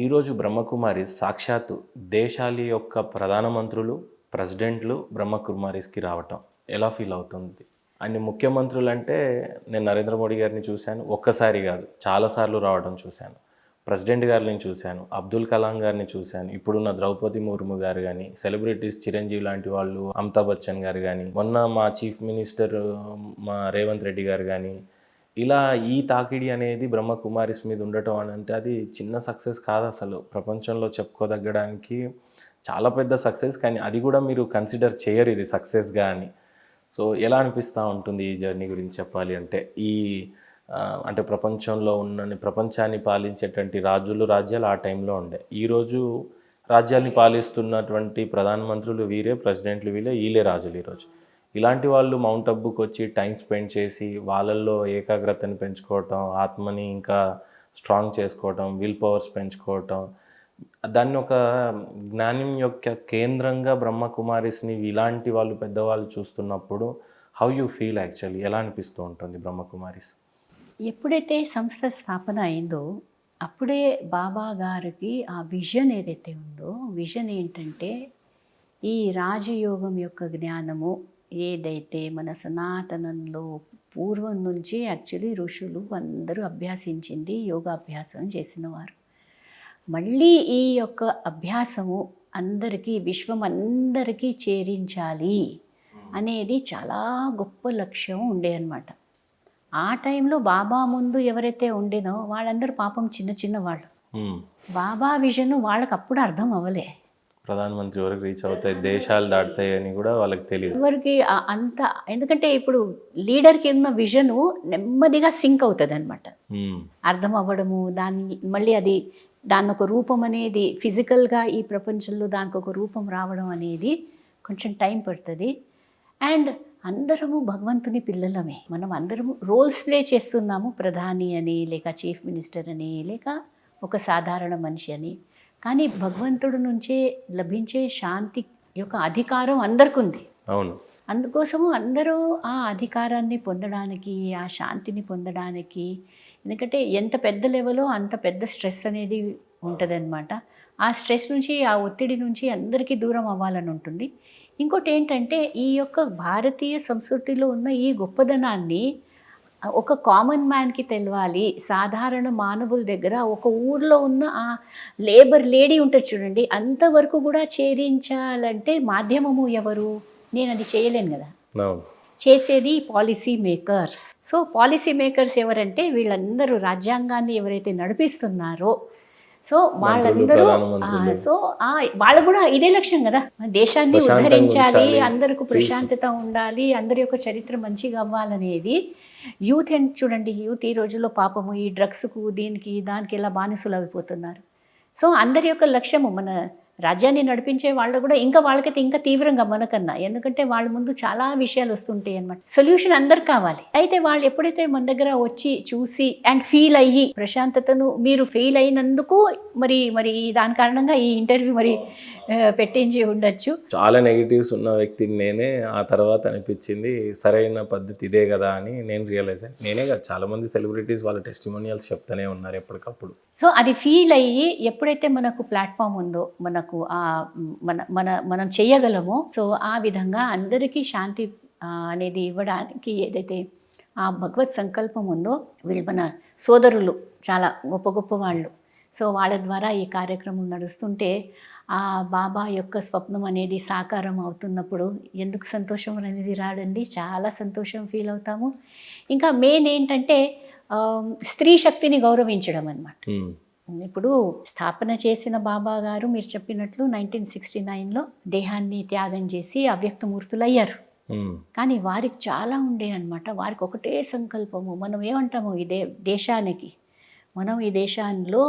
ఈరోజు బ్రహ్మకుమారి సాక్షాత్తు దేశాల యొక్క ప్రధానమంత్రులు, ప్రెసిడెంట్లు బ్రహ్మకుమారిస్‌కి రావటం ఎలా ఫీల్ అవుతుంది? అండ్ ముఖ్యమంత్రులు అంటే నేను నరేంద్ర మోడీ గారిని చూశాను. ఒక్కసారి కాదు చాలా సార్లు రావడం చూశాను. ప్రెసిడెంట్ గారిని చూశాను. అబ్దుల్ కలాం గారిని చూశాను. ఇప్పుడున్న ద్రౌపది ముర్ము గారు కానీ, సెలబ్రిటీస్ చిరంజీవి లాంటి వాళ్ళు, అమితాబ్ బచ్చన్ గారు కానీ, మొన్న మా చీఫ్ మినిస్టర్ మా రేవంత్ రెడ్డి గారు కానీ, ఇలా ఈ తాకిడి అనేది బ్రహ్మకుమారిస్ మీద ఉండటం అని అంటే అది చిన్న సక్సెస్ కాదు అసలు. ప్రపంచంలో చెప్పుకోదగ్గడానికి చాలా పెద్ద సక్సెస్. కానీ అది కూడా మీరు కన్సిడర్ చేయరు ఇది సక్సెస్గా అని. సో ఎలా అనిపిస్తూ ఉంటుంది ఈ జర్నీ గురించి చెప్పాలి అంటే? అంటే ప్రపంచంలో ప్రపంచాన్ని పాలించేటువంటి రాజ్యాలు ఆ టైంలో ఉండే. ఈరోజు రాజ్యాన్ని పాలిస్తున్నటువంటి ప్రధానమంత్రులు వీరే, ప్రెసిడెంట్లు వీళ్ళే రాజులు ఈరోజు. ఇలాంటి వాళ్ళు మౌంట్ అబ్బుకి వచ్చి టైం స్పెండ్ చేసి వాళ్ళల్లో ఏకాగ్రతని పెంచుకోవటం, ఆత్మని ఇంకా స్ట్రాంగ్ చేసుకోవటం, విల్ పవర్స్ పెంచుకోవటం, దాన్ని ఒక జ్ఞానం యొక్క కేంద్రంగా బ్రహ్మకుమారిస్ని ఇలాంటి వాళ్ళు పెద్దవాళ్ళు చూస్తున్నప్పుడు హౌ యూ ఫీల్ యాక్చువల్లీ? ఎలా అనిపిస్తూ ఉంటుంది బ్రహ్మకుమారిస్? ఎప్పుడైతే సంస్థ స్థాపన అయిందో అప్పుడే బాబా గారికి ఆ విజన్ ఏదైతే ఉందో, విజన్ ఏంటంటే ఈ రాజయోగం యొక్క జ్ఞానము ఏదైతే మన సనాతనంలో పూర్వం నుంచి యాక్చువల్లీ ఋషులు అందరూ అభ్యాసించింది, యోగాభ్యాసం చేసినవారు. మళ్ళీ ఈ యొక్క అభ్యాసము అందరికీ, విశ్వం అందరికీ చేరించాలి అనేది చాలా గొప్ప లక్ష్యం ఉండే అన్నమాట. ఆ టైంలో బాబా ముందు ఎవరైతే ఉండేనో వాళ్ళందరూ పాపం చిన్న చిన్న వాళ్ళు. బాబా విజన్ వాళ్ళకి అప్పుడు అర్థం అవ్వలే. ప్రధానమంత్రి వరకు రీచ్ అవుతాయి, దేశాలు దాటుతాయి అని కూడా వాళ్ళకి తెలియదు ఎవరికి అంత. ఎందుకంటే ఇప్పుడు లీడర్కి ఉన్న విజను నెమ్మదిగా సింక్ అవుతుంది అనమాట, అర్థం అవ్వడము. మళ్ళీ దాని ఒక రూపం అనేది ఫిజికల్గా ఈ ప్రపంచంలో దానికి ఒక రూపం రావడం అనేది కొంచెం టైం పడుతుంది. అండ్ అందరము భగవంతుని పిల్లలమే. మనం అందరము రోల్స్ ప్లే చేస్తున్నాము, ప్రధాని అని, లేక చీఫ్ మినిస్టర్ అని, లేక ఒక సాధారణ మనిషి అని. కానీ భగవంతుడి నుంచే లభించే శాంతి యొక్క అధికారం అందరికీ ఉంది. అవును. అందుకోసము అందరూ ఆ అధికారాన్ని పొందడానికి, ఆ శాంతిని పొందడానికి, ఎందుకంటే ఎంత పెద్ద లెవెల్లో అంత పెద్ద స్ట్రెస్ అనేది ఉంటుంది అనమాట. ఆ స్ట్రెస్ నుంచి, ఆ ఒత్తిడి నుంచి అందరికీ దూరం అవ్వాలని ఉంటుంది. ఇంకోటి ఏంటంటే ఈ యొక్క భారతీయ సంస్కృతిలో ఉన్న ఈ గొప్పదనాన్ని ఒక కామన్ మ్యాన్కి తెలవాలి. సాధారణ మానవుల దగ్గర ఒక ఊర్లో ఉన్న ఆ లేబర్ లేడీ ఉంటుంది చూడండి, అంతవరకు కూడా చేరించాలంటే మాధ్యమము ఎవరు? నేను అది చేయలేను కదా. చేసేది policy makers. So policy makers ఎవరంటే వీళ్ళందరూ రాజ్యాంగాన్ని ఎవరైతే నడిపిస్తున్నారో, సో వాళ్ళందరూ వాళ్ళకు కూడా ఇదే లక్ష్యం కదా, దేశాన్ని ఉద్ధరించాలి, అందరికీ ప్రశాంతత ఉండాలి, అందరి యొక్క చరిత్ర మంచిగా అవ్వాలనేది. యూత్ చూడండి, యూత్ ఈ రోజుల్లో పాపము ఈ డ్రగ్స్కు, దీనికి దానికి ఇలా బానిసలు అయిపోతున్నారు. సో అందరి యొక్క లక్ష్యము మన రాజ్యాన్ని నడిపించే వాళ్ళు కూడా ఇంకా వాళ్ళకైతే ఇంకా తీవ్రంగా మనకన్నా, ఎందుకంటే వాళ్ళ ముందు చాలా విషయాలు వస్తుంటాయి అన్నమాట. సొల్యూషన్ అందరికి కావాలి. అయితే వాళ్ళు ఎప్పుడైతే మన దగ్గర వచ్చి చూసి అండ్ ఫీల్ అయ్యి ప్రశాంతతను, మీరు ఫెయిల్ అయినందుకు మరి దాని కారణంగా ఈ ఇంటర్వ్యూ పెట్టించి ఉండొచ్చు. చాలా నెగిటివ్స్ ఉన్న వ్యక్తిని నేనే. ఆ తర్వాత అనిపించింది సరైన పద్ధతి ఇదే కదా అని నేను రియలైజ్ అయ్యాను. నేనే కదా, చాలా మంది సెలబ్రిటీస్ వాళ్ళ టెస్టిమోనియల్స్ చెప్తూనే ఉన్నారు ఎప్పటికప్పుడు. సో అది ఫీల్ అయ్యి ఎప్పుడైతే మనకు ప్లాట్ఫామ్ ఉందో, మనకు మనం చేయగలమో, సో ఆ విధంగా అందరికీ శాంతి అనేది ఇవ్వడానికి ఏదైతే ఆ భగవత్ సంకల్పం ఉందో, వీళ్ళు మన సోదరులు చాలా గొప్ప గొప్ప వాళ్ళు. సో వాళ్ళ ద్వారా ఈ కార్యక్రమం నడుస్తుంటే ఆ బాబా యొక్క స్వప్నం అనేది సాకారం అవుతున్నప్పుడు ఎందుకు సంతోషం అనేది రాడండి? చాలా సంతోషం ఫీల్ అవుతాము. ఇంకా మెయిన్ ఏంటంటే స్త్రీ శక్తిని గౌరవించడం అన్నమాట. ఇప్పుడు స్థాపన చేసిన బాబా గారు మీరు చెప్పినట్లు 1969లో దేహాన్ని త్యాగం చేసి అవ్యక్తమూర్తులు అయ్యారు. కానీ వారికి చాలా ఉండే అన్నమాట. వారికి ఒకటే సంకల్పము. మనం ఏమంటాము, దేశానికి, మనం ఈ దేశంలో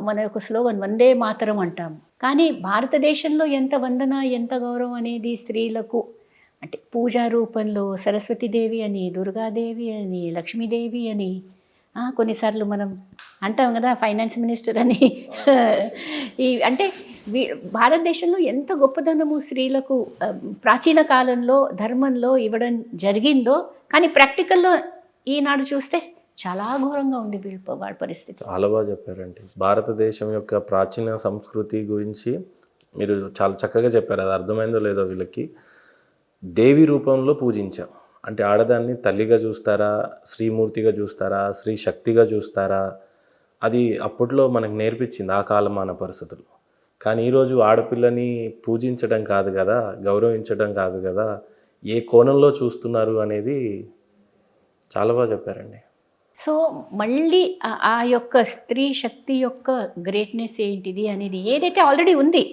మన యొక్క స్లోగన్ వందే మాతరం అంటాము. కానీ భారతదేశంలో ఎంత వందన, ఎంత గౌరవం అనేది స్త్రీలకు, అంటే పూజా రూపంలో సరస్వతీదేవి అని, దుర్గాదేవి అని, లక్ష్మీదేవి అని, కొన్నిసార్లు మనం అంటాం కదా ఫైనాన్స్ మినిస్టర్ అని. అంటే భారతదేశంలో ఎంత గొప్పదనము స్త్రీలకు ప్రాచీన కాలంలో ధర్మంలో ఇవ్వడం జరిగిందో, కానీ ప్రాక్టికల్లో ఈనాడు చూస్తే చాలా ఘోరంగా ఉంది వాడి పరిస్థితి. చాలా బాగా చెప్పారండి. భారతదేశం యొక్క ప్రాచీన సంస్కృతి గురించి మీరు చాలా చక్కగా చెప్పారు. అది అర్థమైందో లేదో వీళ్ళకి. దేవి రూపంలో పూజించాం అంటే ఆడదాన్ని తల్లిగా చూస్తారా, శ్రీమూర్తిగా చూస్తారా, శ్రీ శక్తిగా చూస్తారా, అది అప్పట్లో మనకు నేర్పించింది ఆ కాలమాన పరిస్థితులు. కానీ ఈరోజు ఆడపిల్లని పూజించడం కాదు కదా, గౌరవించడం కాదు కదా, ఏ కోణంలో చూస్తున్నారు అనేది చాలా బాగా చెప్పారండి. సో మళ్ళీ ఆ యొక్క స్త్రీ శక్తి యొక్క గ్రేట్నెస్ ఏంటిది అనేది ఏదైతే ఆల్రెడీ ఉంది,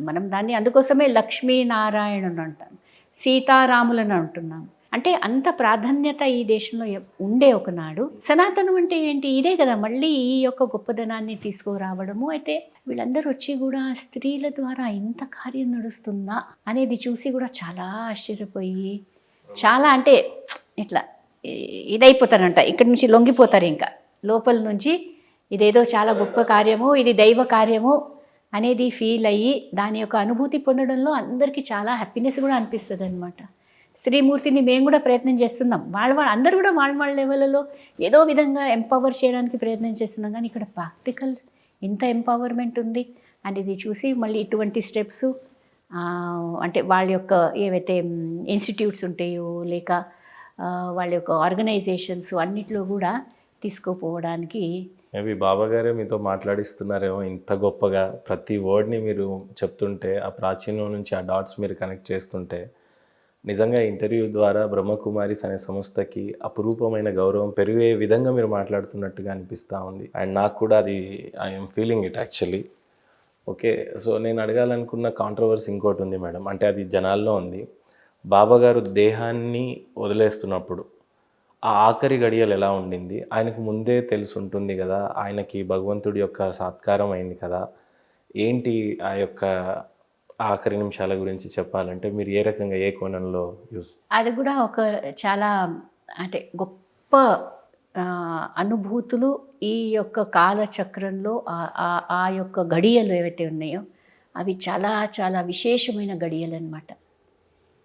మనం దాన్ని అందుకోసమే లక్ష్మీనారాయణను అంటాం, సీతారాములను అంటున్నాం. అంటే అంత ప్రాధాన్యత ఈ దేశంలో ఉండే ఒకనాడు. సనాతనం అంటే ఏంటి? ఇదే కదా, మళ్ళీ ఈ యొక్క గొప్పదనాన్ని తీసుకురావడము. అయితే వీళ్ళందరూ వచ్చి కూడా స్త్రీల ద్వారా ఇంత కార్యం నడుస్తుందా అనేది చూసి కూడా చాలా ఆశ్చర్యపోయి, చాలా అంటే ఇట్లా ఇదైపోతారంట, ఇక్కడి నుంచి లొంగిపోతారు. ఇంకా లోపల నుంచి ఇదేదో చాలా గొప్ప కార్యము, ఇది దైవ కార్యము అనేది ఫీల్ అయ్యి దాని యొక్క అనుభూతి పొందడంలో అందరికీ చాలా హ్యాపీనెస్ కూడా అనిపిస్తుంది అనమాట. స్త్రీమూర్తిని మేము కూడా ప్రయత్నం చేస్తున్నాం, అందరూ కూడా వాళ్ళ లెవెల్లో ఏదో విధంగా ఎంపవర్ చేయడానికి ప్రయత్నం చేస్తున్నాం. కానీ ఇక్కడ ప్రాక్టికల్ ఇంత ఎంపవర్మెంట్ ఉంది అనేది చూసి మళ్ళీ ఇటువంటి స్టెప్స్ అంటే వాళ్ళ యొక్క ఏవైతే ఇన్స్టిట్యూట్స్ ఉంటాయో లేక వాళ్ళ యొక్క ఆర్గనైజేషన్స్ అన్నిట్లో కూడా తీసుకుపోవడానికి. మేబీ బాబా గారే మీతో మాట్లాడిస్తున్నారేమో ఇంత గొప్పగా. ప్రతి వర్డ్ని మీరు చెప్తుంటే ఆ ప్రాచీనం నుంచి ఆ డాట్స్ మీరు కనెక్ట్ చేస్తుంటే నిజంగా ఇంటర్వ్యూ ద్వారా బ్రహ్మకుమారిస్ అనే సంస్థకి అపురూపమైన గౌరవం పెరిగే విధంగా మీరు మాట్లాడుతున్నట్టుగా అనిపిస్తూ ఉంది. అండ్ నాకు కూడా అది I'm feeling it actually. Okay, so నేను అడగాలనుకున్న కాంట్రవర్సీ ఇంకోటి ఉంది మేడం, అంటే అది జనాల్లో ఉంది. బాబా గారు దేహాన్ని వదిలేస్తున్నప్పుడు ఆ ఆఖరి గడియలు ఎలా ఉండింది? ఆయనకు ముందే తెలిసి ఉంటుంది కదా, ఆయనకి భగవంతుడి యొక్క సత్కారం అయింది కదా, ఏంటి ఆ యొక్క ఆఖరి నిమిషాల గురించి చెప్పాలంటే మీరు ఏ రకంగా, ఏ కోణంలో యూస్? అది కూడా ఒక చాలా అంటే గొప్ప అనుభూతులు ఈ యొక్క కాలచక్రంలో ఆ యొక్క గడియలు ఏవైతే ఉన్నాయో అవి చాలా చాలా విశేషమైన గడియలు అనమాట.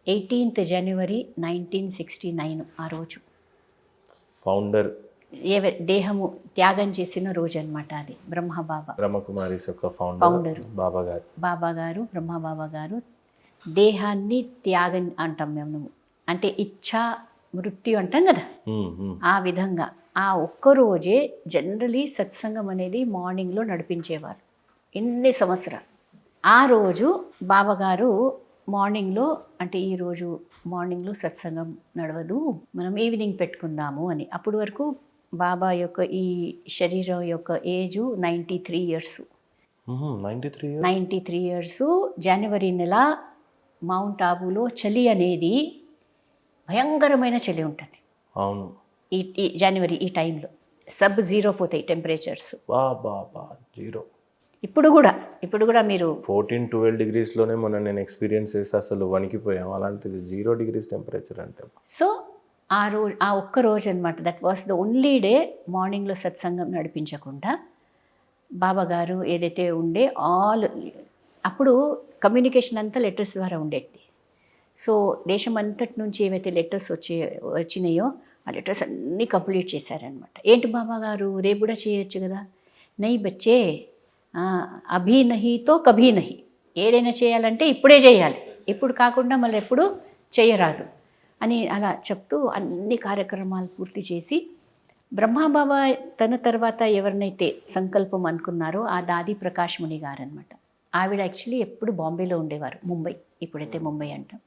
18th January 1969 ఆ రోజు ఫౌండర్ దేహము త్యాగం చేసిన రోజు అనమాట. అది బ్రహ్మకుమారిస్ యొక్క ఫౌండర్ బాబా గారు బ్రహ్మబాబా గారు దేహాన్ని త్యాగం అంటాం మేము, అంటే ఇచ్ఛా మృత్యు అంటాం కదా, ఆ విధంగా ఆ ఒక్కరోజే జనరలీ సత్సంగం అనేది మార్నింగ్లో నడిపించేవారు ఎన్ని సంవత్సరాలు. ఆ రోజు బాబా గారు మార్నింగ్లో, అంటే ఈరోజు మార్నింగ్లో సత్సంగం నడవదు, మనం ఈవినింగ్ పెట్టుకుందాము అని. అప్పటి వరకు బాబా యొక్క ఈ శరీరం యొక్క ఏజు 93 years. 93 years. జనవరి నెల మౌంట్ ఆబూలో చలి అనేది భయంకరమైన చలి ఉంటుంది. అవును, ఈ జనవరి ఈ టైంలో sub-0 పోతాయి టెంపరేచర్స్. జీరో. ఇప్పుడు కూడా మీరు 14-12 degreesలోనే మొన్న నేను ఎక్స్పీరియన్స్ చేస్తే అసలు వణికిపోయాం. అలాంటిది 0 degrees టెంపరేచర్ అంటే. సో ఆ ఒక్క రోజు అనమాట, that was the only day మార్నింగ్లో సత్సంగం నడిపించకుండా బాబా గారు ఏదైతే ఉండే అప్పుడు కమ్యూనికేషన్ అంతా లెటర్స్ ద్వారా ఉండేది. సో దేశం అంతటి నుంచి ఏవైతే లెటర్స్ వచ్చినాయో ఆ లెటర్స్ అన్నీ కంప్లీట్ చేశారనమాట. ఏంటి బాబా గారు రేపు కూడా చేయొచ్చు కదా, నై బచ్చే అభీ నహీతో కభీ నహి, ఏదైనా చేయాలంటే ఇప్పుడే చేయాలి, ఇప్పుడు కాకుండా మళ్ళీ ఎప్పుడు చేయరాదు అని అలా చెప్తూ అన్ని కార్యక్రమాలు పూర్తి చేసి బ్రహ్మబాబా తన తర్వాత ఎవరినైతే సంకల్పం అనుకున్నారో ఆ దాది ప్రకాష్ ముని గారు అనమాట. ఆవిడ యాక్చువల్లీ ఎప్పుడు బాంబేలో ఉండేవారు, ముంబై, ఇప్పుడైతే ముంబై అంటాం.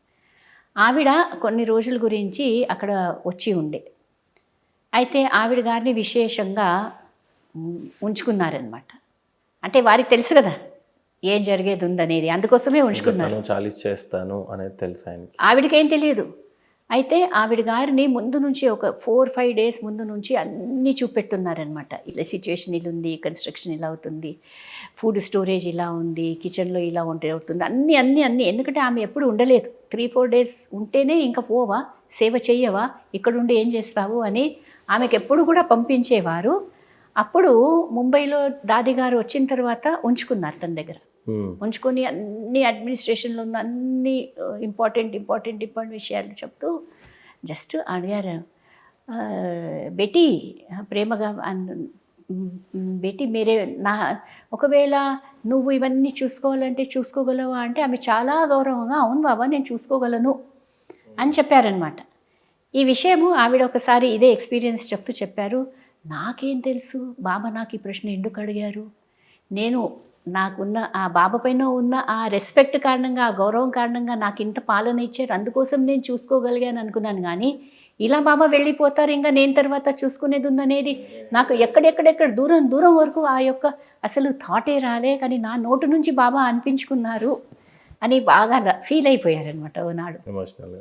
ఆవిడ కొన్ని రోజుల గురించి అక్కడ వచ్చి ఉండే, అయితే ఆవిడ గారిని విశేషంగా ఉంచుకున్నారనమాట. అంటే వారికి తెలుసు కదా ఏం జరిగేది ఉందనేది, అందుకోసమే ఉంచుకున్నారు. చేస్తాను అనేది తెలుసు ఆయనకి, ఆవిడకేం తెలియదు. అయితే ఆవిడ గారిని ముందు నుంచి ఒక 4-5 days ముందు నుంచి అన్నీ చూపెట్టున్నారనమాట. ఇట్లా సిచ్యువేషన్ ఇలా ఉంది, కన్స్ట్రక్షన్ ఇలా అవుతుంది, ఫుడ్ స్టోరేజ్ ఇలా ఉంది, కిచెన్లో ఇలా అవుతుంది, అన్నీ. ఎందుకంటే ఆమె ఎప్పుడు ఉండలేదు, 3-4 days ఉంటేనే ఇంకా పోవా, సేవ చెయ్యవా, ఇక్కడుండి ఏం చేస్తావు అని ఆమెకు ఎప్పుడు కూడా పంపించేవారు. అప్పుడు ముంబైలో దాది గారు వచ్చిన తర్వాత ఉంచుకున్నారు తన దగ్గర. ఉంచుకొని అన్ని అడ్మినిస్ట్రేషన్లో ఉన్న అన్ని ఇంపార్టెంట్ విషయాలు చెప్తూ జస్ట్ అడిగారు, ఆ, బెటీ ప్రేమగా బెటీ మీరే నా ఒకవేళ నువ్వు ఇవన్నీ చూసుకోవాలంటే చూసుకోగలవా అంటే ఆమె చాలా గౌరవంగా అవును బాబా నేను చూసుకోగలను అని చెప్పారనమాట. ఈ విషయము ఆవిడ ఒకసారి ఇదే ఎక్స్పీరియన్స్ చెప్తూ చెప్పారు, నాకేం తెలుసు బాబా నాకు ఈ ప్రశ్న ఎందుకు అడిగారు, నేను నాకున్న ఆ బాబా పైన ఉన్న ఆ రెస్పెక్ట్ కారణంగా ఆ గౌరవం కారణంగా నాకు ఇంత పాలన ఇచ్చారు అందుకోసం నేను చూసుకోగలిగాను అనుకున్నాను, కానీ ఇలా బాబా వెళ్ళిపోతారు ఇంకా నేను తర్వాత చూసుకునేది ఉందనేది నాకు ఎక్కడెక్కడెక్కడ దూరం దూరం వరకు ఆ యొక్క అసలు థాటే రాలే, కానీ నా నోటు నుంచి బాబా అనిపించుకున్నారు అని బాగా ఫీల్ అయిపోయారనమాట ఓనాడు. ఎమోషనల్గా